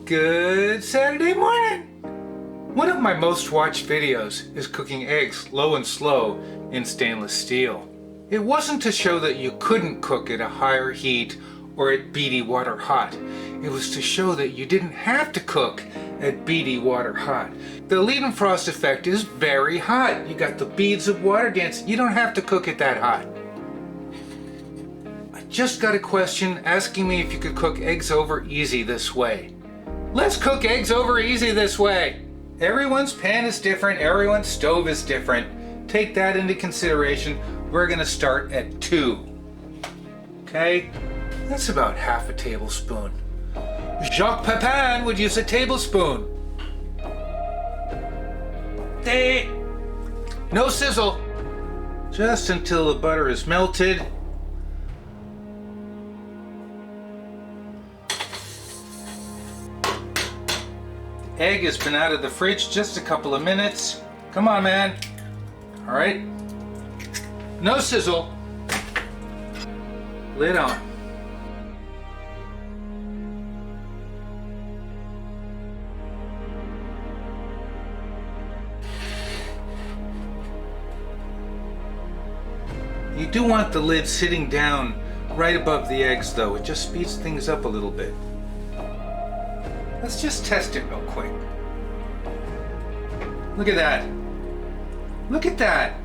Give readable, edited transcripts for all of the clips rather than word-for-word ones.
Good Saturday morning! One of my most watched videos is cooking eggs low and slow in stainless steel. It wasn't to show that you couldn't cook at a higher heat or at beady water hot. It was to show that you didn't have to cook at beady water hot. The Leidenfrost effect is very hot. You got the beads of water dancing. You don't have to cook it that hot. I just got a question asking me if you could cook eggs over easy this way. Let's cook eggs over easy this way. Everyone's pan is different, everyone's stove is different. Take that into consideration. We're gonna start at 2. Okay? That's about half a tablespoon. Jacques Pepin would use a tablespoon. No sizzle. Just until the butter is melted. Egg has been out of the fridge just a couple of minutes. Come on, man. All right. No sizzle. Lid on. You do want the lid sitting down right above the eggs, though. It just speeds things up a little bit. Let's just test it real quick. Look at that. Look at that.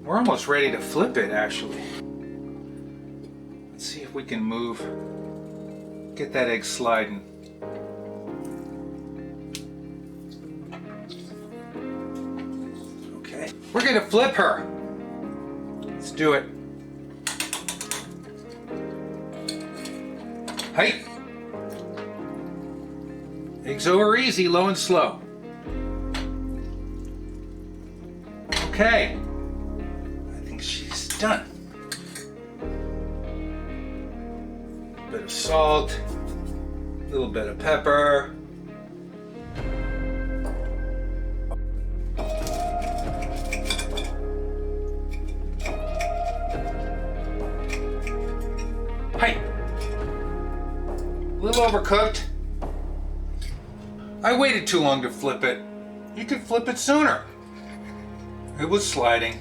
We're almost ready to flip it, actually. Let's see if we can get that egg sliding. Okay. We're gonna flip her. Let's do it. Hey! Eggs over easy, low and slow. Okay. I think she's done. Bit of salt, a little bit of pepper. Hey! A little overcooked. I waited too long to flip it. You could flip it sooner. It was sliding.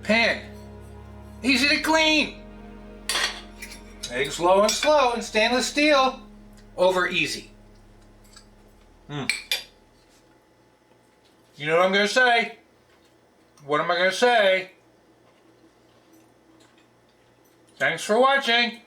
Pan. Easy to clean. Eggs low and slow in stainless steel. Over easy. You know what I'm going to say? What am I going to say? Thanks for watching.